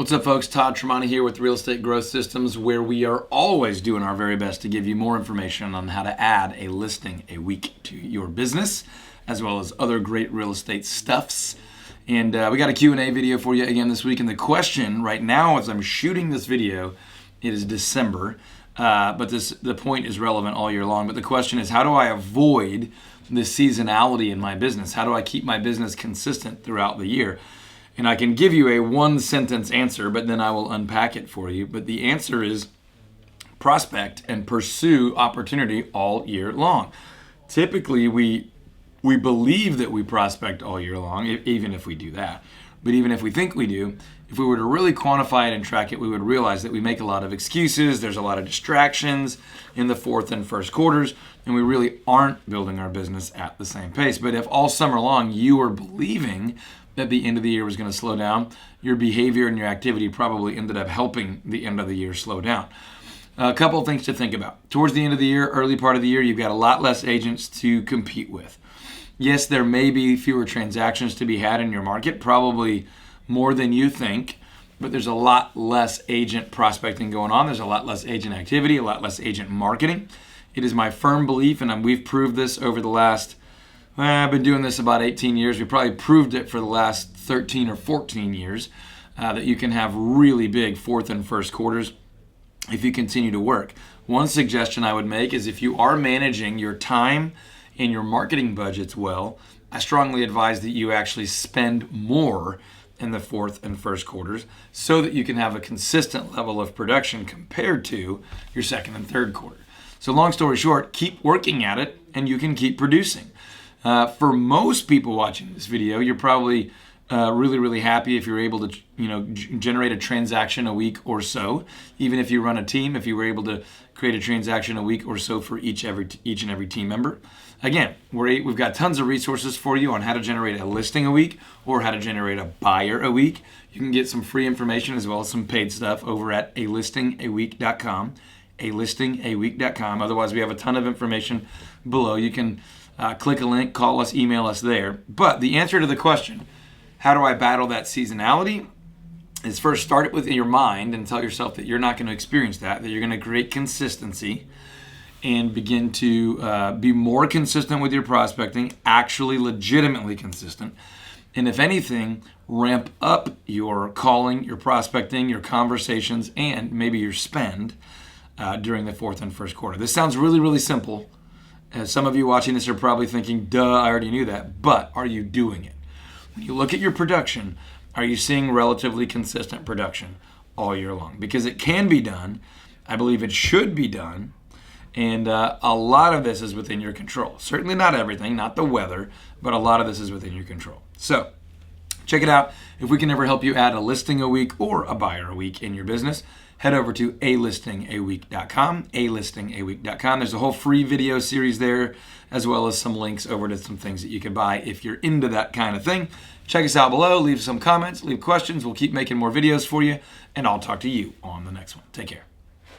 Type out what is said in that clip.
What's up, folks? Todd Tramonte here with Real Estate Growth Systems, where we are always doing our very best to give you more information on how to add a listing a week to your business, as well as other great real estate stuffs. And we got a Q&A video for you again this week. And the question right now, as I'm shooting this video, it is December, but the point is relevant all year long. But the question is, how do I avoid the seasonality in my business? How do I keep my business consistent throughout the year? And I can give you a one-sentence answer, but then I will unpack it for you. But the answer is prospect and pursue opportunity all year long. Typically, we believe that we prospect all year long, even if we do that. But even if we think we do, if we were to really quantify it and track it, we would realize that we make a lot of excuses. There's a lot of distractions in the fourth and first quarters, and we really aren't building our business at the same pace. But if all summer long you were believing that the end of the year was going to slow down, your behavior and your activity probably ended up helping the end of the year slow down. A couple of things to think about. Towards the end of the year, early part of the year, you've got a lot less agents to compete with. Yes, there may be fewer transactions to be had in your market, probably more than you think, but there's a lot less agent prospecting going on. There's a lot less agent activity, a lot less agent marketing. It is my firm belief, and we've proved this over the last I've been doing this about 18 years. We probably proved it for the last 13 or 14 years, that you can have really big fourth and first quarters if you continue to work. One suggestion I would make is if you are managing your time and your marketing budgets well, I strongly advise that you actually spend more in the fourth and first quarters so that you can have a consistent level of production compared to your second and third quarter. So long story short, keep working at it and you can keep producing. For most people watching this video, you're probably really happy if you're able to, generate a transaction a week or so. Even if you run a team, if you were able to create a transaction a week or so for each and every team member. Again, we've got tons of resources for you on how to generate a listing a week or how to generate a buyer a week. You can get some free information as well as some paid stuff over at alistingaweek.com. alistingaweek.com. Otherwise, we have a ton of information below. You can click a link, call us, email us there. But the answer to the question, how do I battle that seasonality, is first start it within your mind and tell yourself that you're not going to experience that you're going to create consistency and begin to be more consistent with your prospecting, actually legitimately consistent. And if anything, ramp up your calling, your prospecting, your conversations, and maybe your spend during the fourth and first quarter. This sounds really simple. Some of you watching this are probably thinking, duh, I already knew that. But are you doing it? When you look at your production, are you seeing relatively consistent production all year long? Because it can be done. I believe it should be done. And a lot of this is within your control. Certainly not everything, not the weather, but a lot of this is within your control. So check it out. If we can ever help you add a listing a week or a buyer a week in your business, head over to alistingaweek.com, alistingaweek.com. There's a whole free video series there, as well as some links over to some things that you can buy if you're into that kind of thing. Check us out below, leave some comments, leave questions. We'll keep making more videos for you, and I'll talk to you on the next one. Take care.